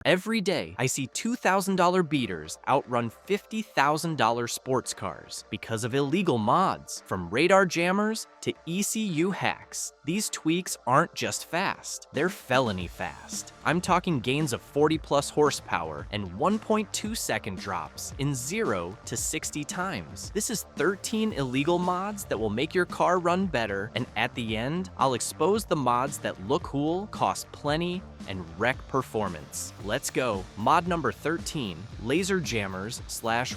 Every day, I see $2,000 beaters outrun $50,000 sports cars because of illegal mods. From radar jammers to ECU hacks, these tweaks aren't just fast, they're felony fast. I'm talking gains of 40+ horsepower and 1.2-second drops in 0 to 60 times. This is 13 illegal mods that will make your car run better, and at the end, I'll expose the mods that look cool, cost plenty, and wreck performance. Let's go. Mod number 13, laser jammers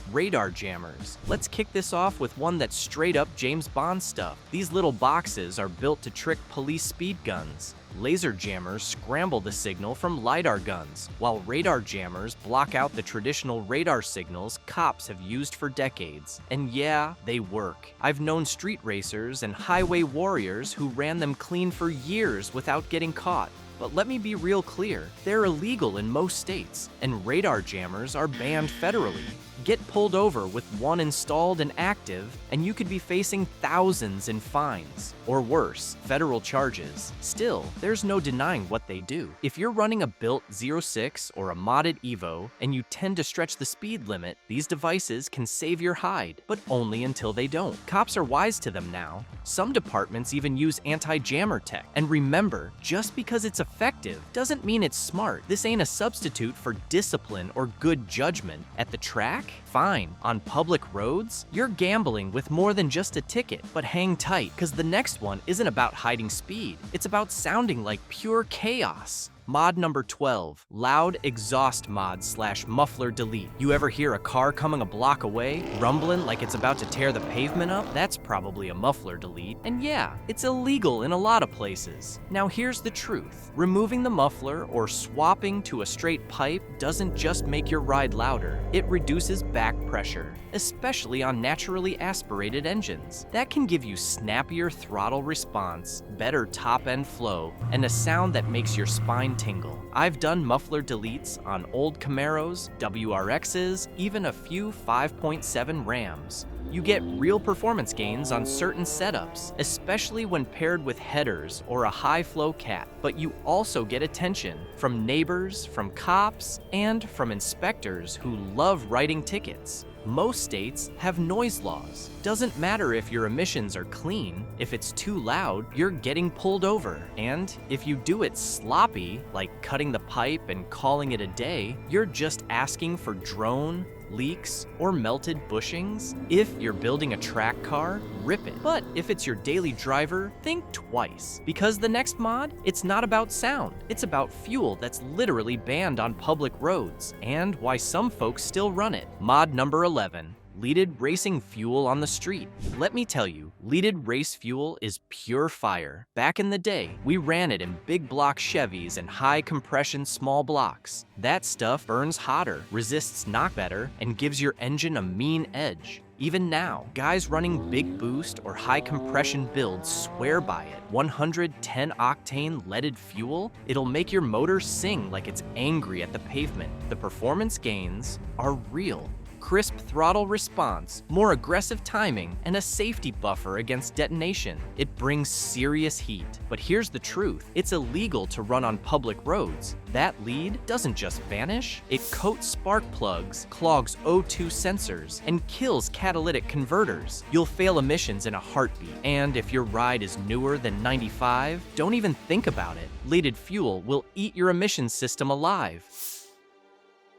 / radar jammers. Let's kick this off with one that's straight up James Bond stuff. These little boxes are built to trick police speed guns. Laser jammers scramble the signal from LiDAR guns, while radar jammers block out the traditional radar signals cops have used for decades. And yeah, they work. I've known street racers and highway warriors who ran them clean for years without getting caught. But let me be real clear, they're illegal in most states, and radar jammers are banned federally. Get pulled over with one installed and active, and you could be facing thousands in fines, or worse, federal charges. Still, there's no denying what they do. If you're running a built 06 or a modded Evo, and you tend to stretch the speed limit, these devices can save your hide, but only until they don't. Cops are wise to them now. Some departments even use anti-jammer tech. And remember, just because it's effective doesn't mean it's smart. This ain't a substitute for discipline or good judgment. At the track? Fine. On public roads? You're gambling with more than just a ticket. But hang tight, because the next one isn't about hiding speed. It's about sounding like pure chaos. Mod number 12, loud exhaust mod / muffler delete. You ever hear a car coming a block away, rumbling like it's about to tear the pavement up? That's probably a muffler delete. And yeah, it's illegal in a lot of places. Now here's the truth. Removing the muffler or swapping to a straight pipe doesn't just make your ride louder, it reduces back pressure, especially on naturally aspirated engines. That can give you snappier throttle response, better top-end flow, and a sound that makes your spine tingle. I've done muffler deletes on old Camaros, WRXs, even a few 5.7 Rams. You get real performance gains on certain setups, especially when paired with headers or a high-flow cat. But you also get attention from neighbors, from cops, and from inspectors who love writing tickets. Most states have noise laws. Doesn't matter if your emissions are clean, if it's too loud, you're getting pulled over. And if you do it sloppy, like cutting the pipe and calling it a day, you're just asking for drone, leaks, or melted bushings. If you're building a track car, rip it. But if it's your daily driver, think twice. Because the next mod, it's not about sound. It's about fuel that's literally banned on public roads, and why some folks still run it. Mod number 11. Leaded racing fuel on the street. Let me tell you, leaded race fuel is pure fire. Back in the day, we ran it in big block Chevys and high compression small blocks. That stuff burns hotter, resists knock better, and gives your engine a mean edge. Even now, guys running big boost or high compression builds swear by it. 110 octane leaded fuel? It'll make your motor sing like it's angry at the pavement. The performance gains are real. Crisp throttle response, more aggressive timing, and a safety buffer against detonation. It brings serious heat. But here's the truth, it's illegal to run on public roads. That lead doesn't just vanish, it coats spark plugs, clogs O2 sensors, and kills catalytic converters. You'll fail emissions in a heartbeat. And if your ride is newer than 95, don't even think about it. Leaded fuel will eat your emissions system alive.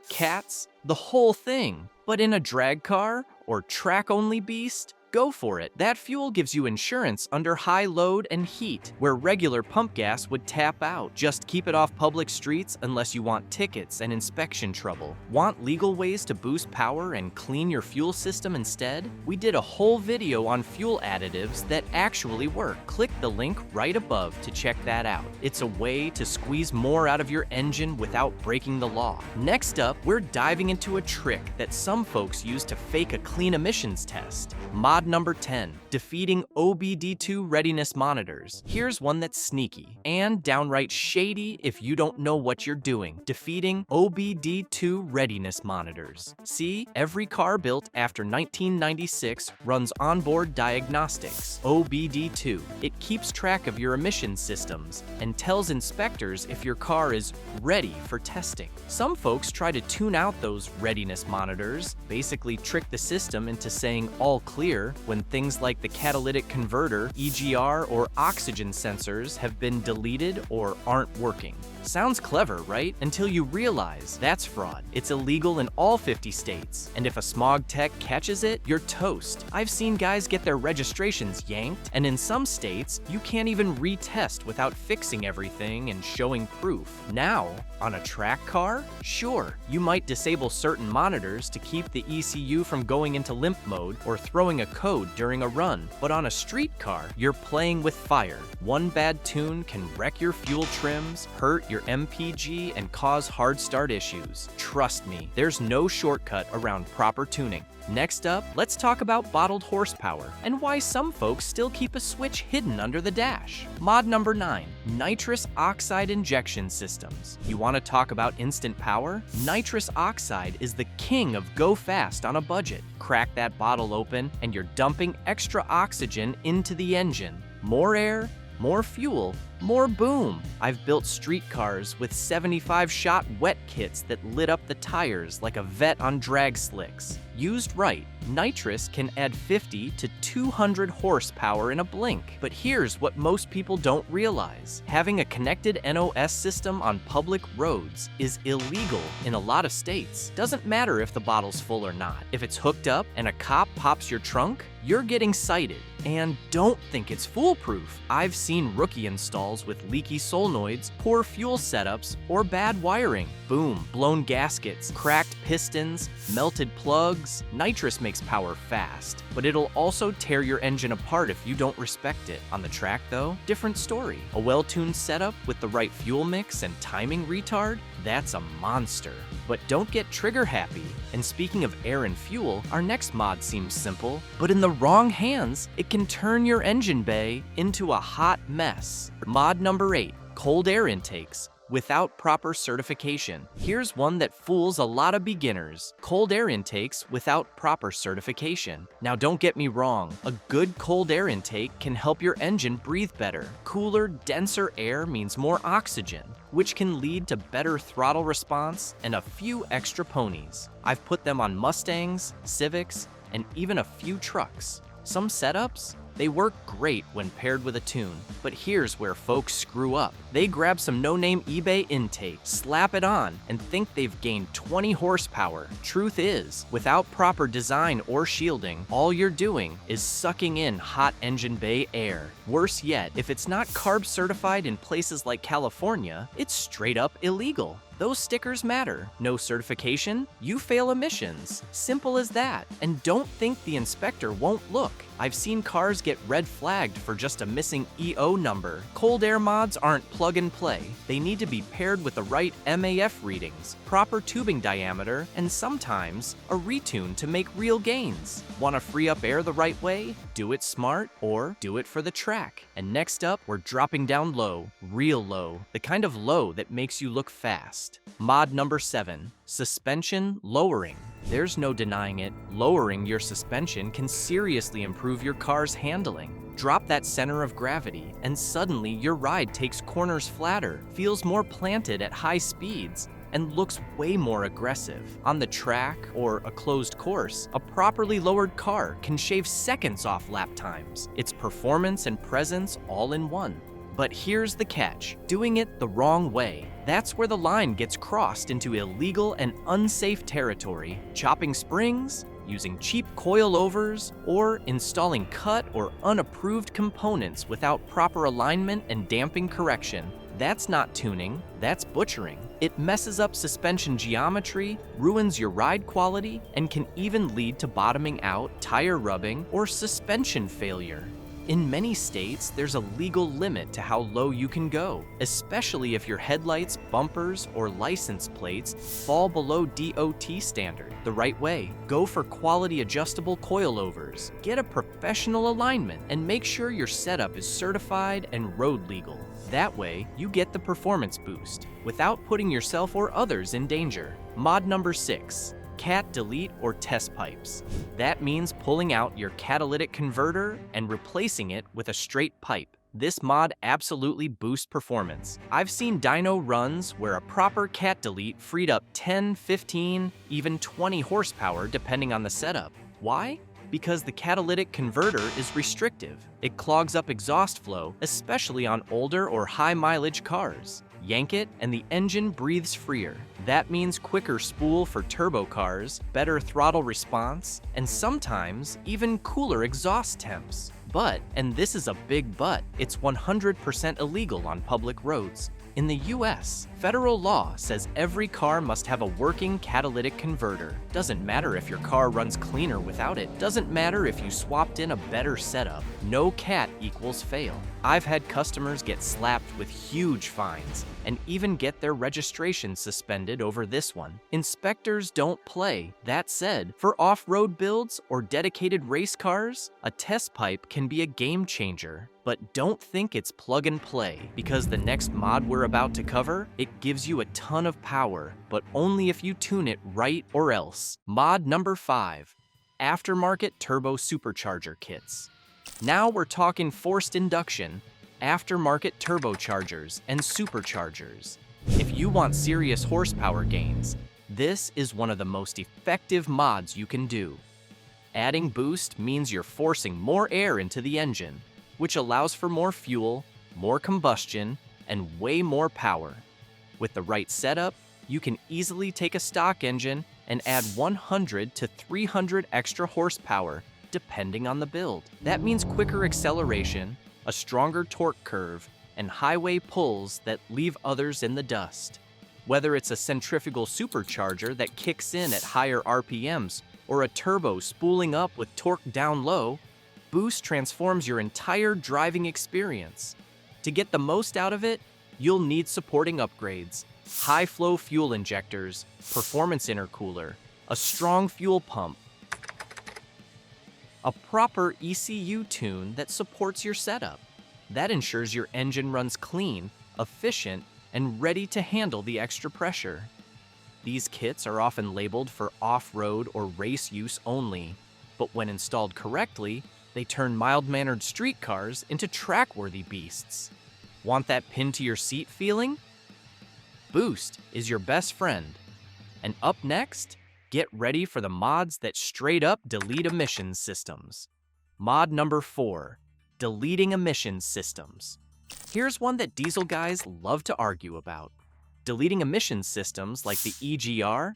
Cats, the whole thing. But in a drag car or track-only beast, go for it. That fuel gives you insurance under high load and heat, where regular pump gas would tap out. Just keep it off public streets unless you want tickets and inspection trouble. Want legal ways to boost power and clean your fuel system instead? We did a whole video on fuel additives that actually work. Click the link right above to check that out. It's a way to squeeze more out of your engine without breaking the law. Next up, we're diving into a trick that some folks use to fake a clean emissions test. Mod Mod number 10, defeating OBD2 readiness monitors. Here's one that's sneaky and downright shady if you don't know what you're doing. Defeating OBD2 readiness monitors. See, every car built after 1996 runs onboard diagnostics, OBD2. It keeps track of your emission systems and tells inspectors if your car is ready for testing. Some folks try to tune out those readiness monitors, basically trick the system into saying all clear when things like the catalytic converter, EGR, or oxygen sensors have been deleted or aren't working. Sounds clever, right? Until you realize that's fraud. It's illegal in all 50 states, and if a smog tech catches it, you're toast. I've seen guys get their registrations yanked, and in some states, you can't even retest without fixing everything and showing proof. Now, on a track car? Sure, you might disable certain monitors to keep the ECU from going into limp mode or throwing a code during a run, but on a street car, you're playing with fire. One bad tune can wreck your fuel trims, hurt your MPG, and cause hard start issues. Trust me, there's no shortcut around proper tuning. Next up, let's talk about bottled horsepower and why some folks still keep a switch hidden under the dash. Mod number 9, nitrous oxide injection systems. You want to talk about instant power? Nitrous oxide is the king of go fast on a budget. Crack that bottle open and you're dumping extra oxygen into the engine. More air, more fuel, more boom. I've built street cars with 75-shot wet kits that lit up the tires like a vet on drag slicks. Used right, nitrous can add 50 to 200 horsepower in a blink. But here's what most people don't realize. Having a connected NOS system on public roads is illegal in a lot of states. Doesn't matter if the bottle's full or not. If it's hooked up and a cop pops your trunk, you're getting cited. And don't think it's foolproof. I've seen rookie installs with leaky solenoids, poor fuel setups, or bad wiring. Boom, blown gaskets, cracked pistons, melted plugs. Nitrous makes power fast, but it'll also tear your engine apart if you don't respect it. On the track though, different story. A well-tuned setup with the right fuel mix and timing retard, that's a monster. But don't get trigger happy. And speaking of air and fuel, our next mod seems simple, but in the wrong hands, it can turn your engine bay into a hot mess. Mod number 8, cold air intakes without proper certification. Here's one that fools a lot of beginners. Cold air intakes without proper certification. Now don't get me wrong, a good cold air intake can help your engine breathe better. Cooler, denser air means more oxygen, which can lead to better throttle response and a few extra ponies. I've put them on Mustangs, Civics, and even a few trucks. Some setups, they work great when paired with a tune, but here's where folks screw up. They grab some no-name eBay intake, slap it on, and think they've gained 20 horsepower. Truth is, without proper design or shielding, all you're doing is sucking in hot engine bay air. Worse yet, if it's not CARB certified in places like California, it's straight up illegal. Those stickers matter. No certification, you fail emissions. Simple as that. And don't think the inspector won't look. I've seen cars get red flagged for just a missing EO number. Cold air mods aren't plug and play. They need to be paired with the right MAF readings, proper tubing diameter, and sometimes a retune to make real gains. Want to free up air the right way? Do it smart or do it for the track. And next up, we're dropping down low, real low, the kind of low that makes you look fast. Mod number 7, suspension lowering. There's no denying it, lowering your suspension can seriously improve your car's handling. Drop that center of gravity, and suddenly your ride takes corners flatter, feels more planted at high speeds, and looks way more aggressive. On the track or a closed course, a properly lowered car can shave seconds off lap times. It's performance and presence all in one. But here's the catch, doing it the wrong way. That's where the line gets crossed into illegal and unsafe territory. Chopping springs, using cheap coilovers, or installing cut or unapproved components without proper alignment and damping correction. That's not tuning, that's butchering. It messes up suspension geometry, ruins your ride quality, and can even lead to bottoming out, tire rubbing, or suspension failure. In many states, there's a legal limit to how low you can go, especially if your headlights, bumpers, or license plates fall below DOT standard. The right way: go for quality adjustable coilovers, get a professional alignment, and make sure your setup is certified and road legal. That way, you get the performance boost without putting yourself or others in danger. Mod number 6. Cat delete or test pipes. That means pulling out your catalytic converter and replacing it with a straight pipe. This mod absolutely boosts performance. I've seen dyno runs where a proper cat delete freed up 10, 15, even 20 horsepower depending on the setup. Why? Because the catalytic converter is restrictive. It clogs up exhaust flow, especially on older or high mileage cars. Yank it and the engine breathes freer. That means quicker spool for turbo cars, better throttle response, and sometimes even cooler exhaust temps. But, and this is a big but, it's 100% illegal on public roads. In the US, federal law says every car must have a working catalytic converter. Doesn't matter if your car runs cleaner without it. Doesn't matter if you swapped in a better setup. No cat equals fail. I've had customers get slapped with huge fines and even get their registration suspended over this one. Inspectors don't play. That said, for off-road builds or dedicated race cars, a test pipe can be a game changer. But don't think it's plug and play, because the next mod we're about to cover, it gives you a ton of power, but only if you tune it right or else. Mod number 5. Aftermarket Turbo Supercharger Kits. Now we're talking forced induction, aftermarket turbochargers, and superchargers. If you want serious horsepower gains, this is one of the most effective mods you can do. Adding boost means you're forcing more air into the engine, which allows for more fuel, more combustion, and way more power. With the right setup, you can easily take a stock engine and add 100 to 300 extra horsepower, depending on the build. That means quicker acceleration, a stronger torque curve, and highway pulls that leave others in the dust. Whether it's a centrifugal supercharger that kicks in at higher RPMs, or a turbo spooling up with torque down low, Boost transforms your entire driving experience. To get the most out of it, you'll need supporting upgrades: high-flow fuel injectors, performance intercooler, a strong fuel pump, a proper ECU tune that supports your setup. That ensures your engine runs clean, efficient, and ready to handle the extra pressure. These kits are often labeled for off-road or race use only, but when installed correctly, they turn mild-mannered street cars into track-worthy beasts. Want that pin-to-your-seat feeling? Boost is your best friend. And up next, get ready for the mods that straight-up delete emissions systems. Mod number 4, deleting emissions systems. Here's one that diesel guys love to argue about. Deleting emissions systems like the EGR.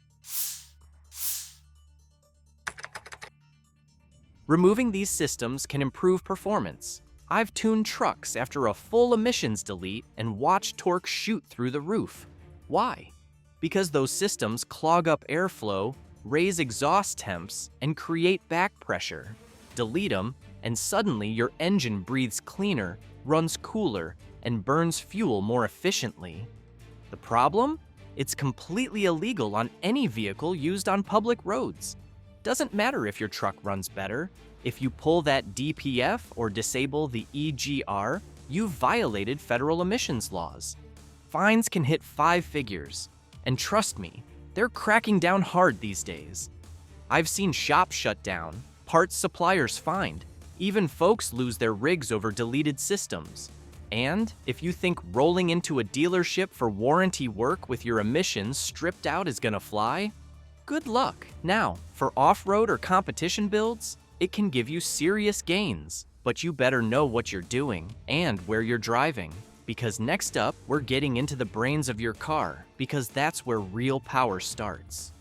Removing these systems can improve performance. I've tuned trucks after a full emissions delete and watched torque shoot through the roof. Why? Because those systems clog up airflow, raise exhaust temps, and create back pressure. Delete them, and suddenly your engine breathes cleaner, runs cooler, and burns fuel more efficiently. The problem? It's completely illegal on any vehicle used on public roads. Doesn't matter if your truck runs better. If you pull that DPF or disable the EGR, you've violated federal emissions laws. Fines can hit 5 figures. And trust me, they're cracking down hard these days. I've seen shops shut down, parts suppliers fined, even folks lose their rigs over deleted systems. And if you think rolling into a dealership for warranty work with your emissions stripped out is gonna fly, good luck. Now, for off-road or competition builds, it can give you serious gains, but you better know what you're doing and where you're driving. Because next up, we're getting into the brains of your car, because that's where real power starts.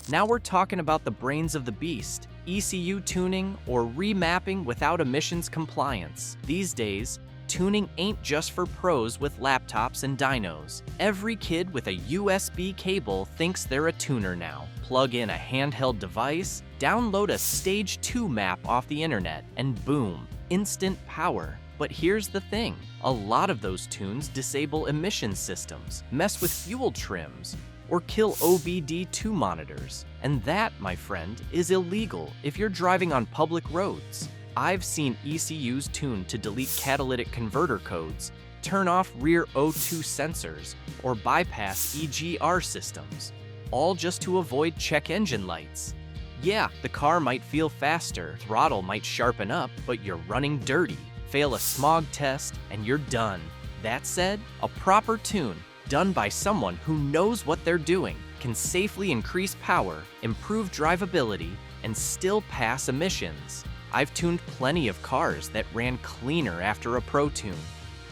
Now we're talking about the brains of the beast, ECU tuning or remapping without emissions compliance. These days, tuning ain't just for pros with laptops and dynos. Every kid with a USB cable thinks they're a tuner now. Plug in a handheld device, download a Stage 2 map off the internet, and boom, instant power. But here's the thing, a lot of those tunes disable emission systems, mess with fuel trims, or kill OBD2 monitors. And that, my friend, is illegal if you're driving on public roads. I've seen ECUs tuned to delete catalytic converter codes, turn off rear O2 sensors, or bypass EGR systems, all just to avoid check engine lights. Yeah, the car might feel faster, throttle might sharpen up, but you're running dirty. Fail a smog test, and you're done. That said, a proper tune, done by someone who knows what they're doing, can safely increase power, improve drivability, and still pass emissions. I've tuned plenty of cars that ran cleaner after a pro tune.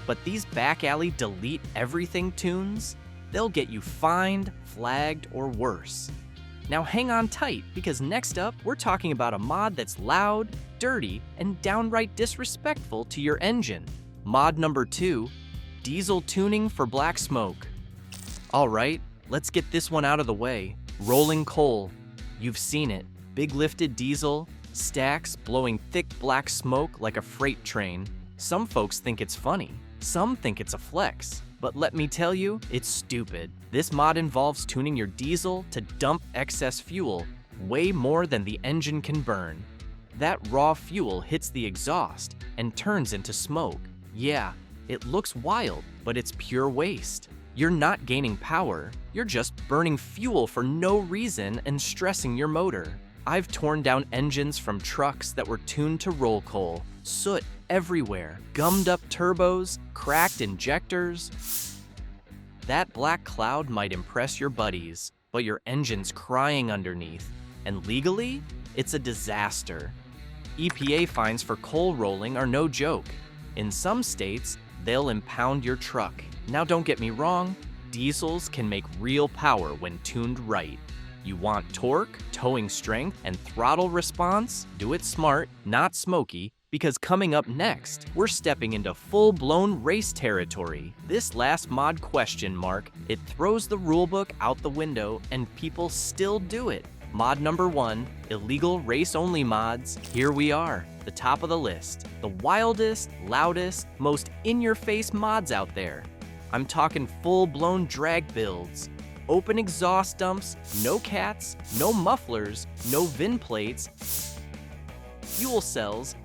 But these back alley delete everything tunes, they'll get you fined, flagged, or worse. Now hang on tight, because next up, we're talking about a mod that's loud, dirty, and downright disrespectful to your engine. Mod number 2, diesel tuning for black smoke. All right, let's get this one out of the way. Rolling coal. You've seen it. Big lifted diesel, stacks blowing thick black smoke like a freight train. Some folks think it's funny. Some think it's a flex. But let me tell you, it's stupid. This mod involves tuning your diesel to dump excess fuel, way more than the engine can burn. That raw fuel hits the exhaust and turns into smoke. Yeah, it looks wild, but it's pure waste. You're not gaining power, you're just burning fuel for no reason and stressing your motor. I've torn down engines from trucks that were tuned to roll coal, soot everywhere, gummed up turbos, cracked injectors. That black cloud might impress your buddies, but your engine's crying underneath. And legally, it's a disaster. EPA fines for coal rolling are no joke. In some states, they'll impound your truck. Now don't get me wrong, diesels can make real power when tuned right. You want torque, towing strength, and throttle response? Do it smart, not smoky, because coming up next, we're stepping into full-blown race territory. This last mod question mark, it throws the rulebook out the window and people still do it. Mod number 1, illegal race-only mods. Here we are, the top of the list. The wildest, loudest, most in-your-face mods out there. I'm talking full-blown drag builds. Open exhaust dumps, no cats, no mufflers, no VIN plates, fuel cells,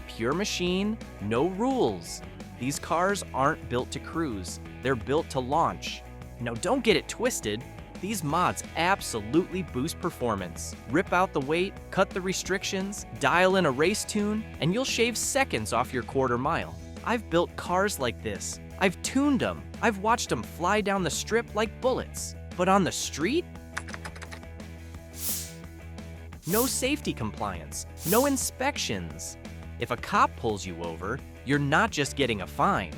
pure machine, no rules. These cars aren't built to cruise, they're built to launch. Now don't get it twisted, these mods absolutely boost performance. Rip out the weight, cut the restrictions, dial in a race tune, and you'll shave seconds off your quarter mile. I've built cars like this. I've tuned them. I've watched them fly down the strip like bullets. But on the street? No safety compliance, no inspections. If a cop pulls you over, you're not just getting a fine,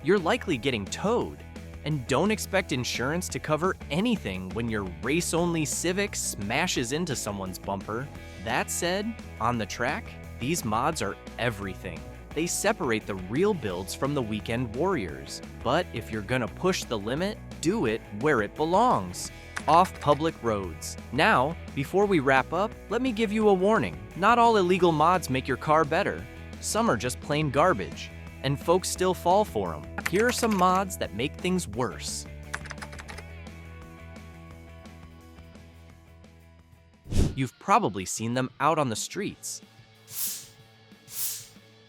you're likely getting towed. And don't expect insurance to cover anything when your race-only Civic smashes into someone's bumper. That said, on the track, these mods are everything. They separate the real builds from the weekend warriors. But if you're gonna push the limit, do it where it belongs. Off public roads. Now, before we wrap up, let me give you a warning. Not all illegal mods make your car better. Some are just plain garbage, and folks still fall for them. Here are some mods that make things worse. You've probably seen them out on the streets.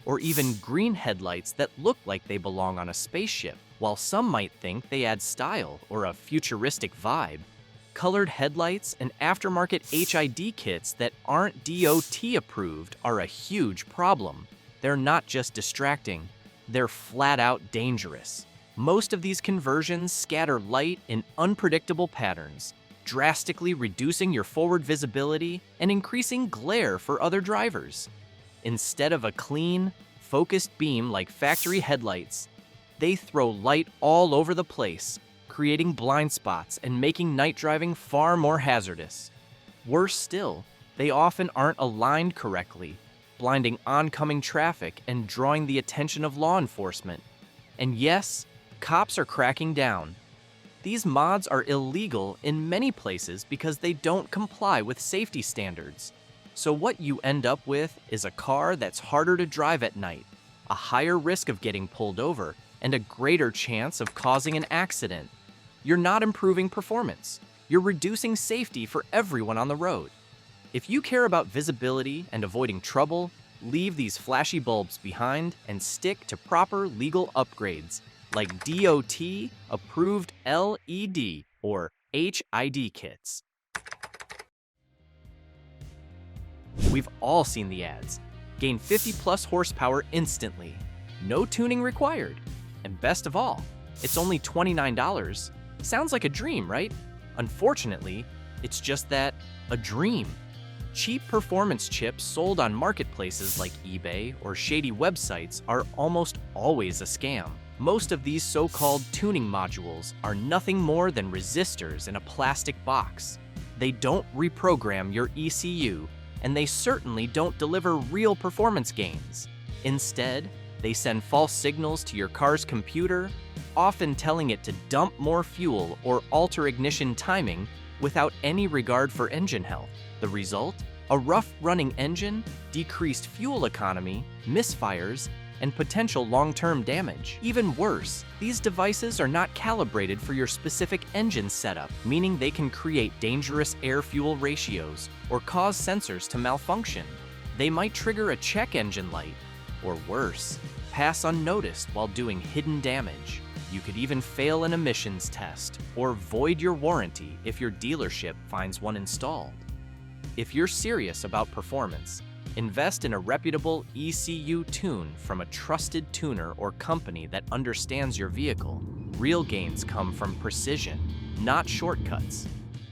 Or even green headlights that look like they belong on a spaceship, while some might think they add style or a futuristic vibe. Colored headlights and aftermarket HID kits that aren't DOT approved are a huge problem. They're not just distracting, they're flat out dangerous. Most of these conversions scatter light in unpredictable patterns, drastically reducing your forward visibility and increasing glare for other drivers. Instead of a clean, focused beam like factory headlights, they throw light all over the place, creating blind spots and making night driving far more hazardous. Worse still, they often aren't aligned correctly, blinding oncoming traffic and drawing the attention of law enforcement. And yes, cops are cracking down. These mods are illegal in many places because they don't comply with safety standards. So what you end up with is a car that's harder to drive at night, a higher risk of getting pulled over, and a greater chance of causing an accident. You're not improving performance. You're reducing safety for everyone on the road. If you care about visibility and avoiding trouble, leave these flashy bulbs behind and stick to proper legal upgrades like DOT-approved LED or HID kits. We've all seen the ads. Gain 50+ horsepower instantly. No tuning required. And best of all, it's only $29. Sounds like a dream, right? Unfortunately, it's just that, a dream. Cheap performance chips sold on marketplaces like eBay or shady websites are almost always a scam. Most of these so-called tuning modules are nothing more than resistors in a plastic box. They don't reprogram your ECU, and they certainly don't deliver real performance gains. Instead, they send false signals to your car's computer, often telling it to dump more fuel or alter ignition timing without any regard for engine health. The result? A rough-running engine, decreased fuel economy, misfires, and potential long-term damage. Even worse, these devices are not calibrated for your specific engine setup, meaning they can create dangerous air-fuel ratios or cause sensors to malfunction. They might trigger a check engine light, or worse, pass unnoticed while doing hidden damage. You could even fail an emissions test or void your warranty if your dealership finds one installed. If you're serious about performance, invest in a reputable ECU tune from a trusted tuner or company that understands your vehicle. Real gains come from precision, not shortcuts.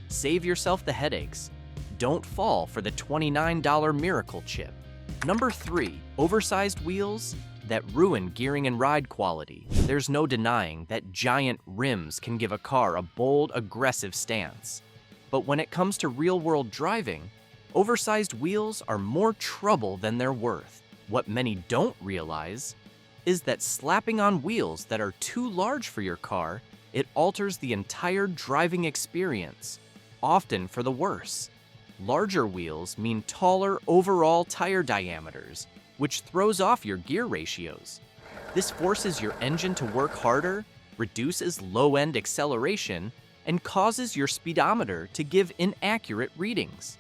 Save yourself the headaches. Don't fall for the $29 miracle chip. Number 3, oversized wheels that ruin gearing and ride quality. There's no denying that giant rims can give a car a bold, aggressive stance. But when it comes to real-world driving, oversized wheels are more trouble than they're worth. What many don't realize is that slapping on wheels that are too large for your car, it alters the entire driving experience, often for the worse. Larger wheels mean taller overall tire diameters, which throws off your gear ratios. This forces your engine to work harder, reduces low-end acceleration, and causes your speedometer to give inaccurate readings.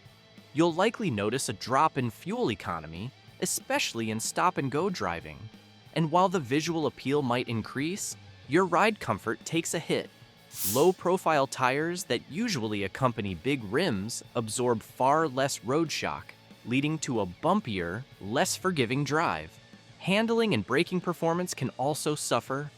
You'll likely notice a drop in fuel economy, especially in stop-and-go driving. And while the visual appeal might increase, your ride comfort takes a hit. Low-profile tires that usually accompany big rims absorb far less road shock, leading to a bumpier, less forgiving drive. Handling and braking performance can also suffer.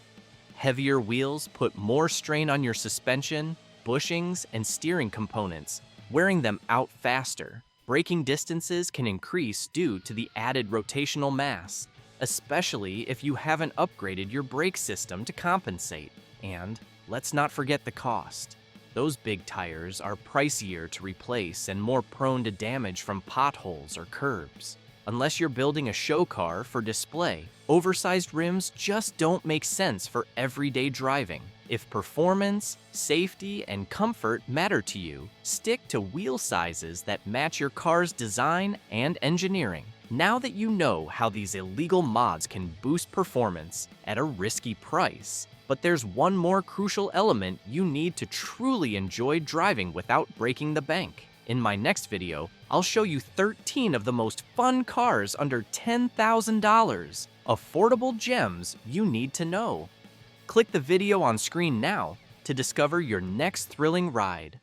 Heavier wheels put more strain on your suspension, bushings, and steering components, wearing them out faster. Braking distances can increase due to the added rotational mass, especially if you haven't upgraded your brake system to compensate. And let's not forget the cost. Those big tires are pricier to replace and more prone to damage from potholes or curbs. Unless you're building a show car for display, oversized rims just don't make sense for everyday driving. If performance, safety, and comfort matter to you, stick to wheel sizes that match your car's design and engineering. Now that you know how these illegal mods can boost performance at a risky price, but there's one more crucial element you need to truly enjoy driving without breaking the bank. In my next video, I'll show you 13 of the most fun cars under $10,000. Affordable gems you need to know. Click the video on screen now to discover your next thrilling ride.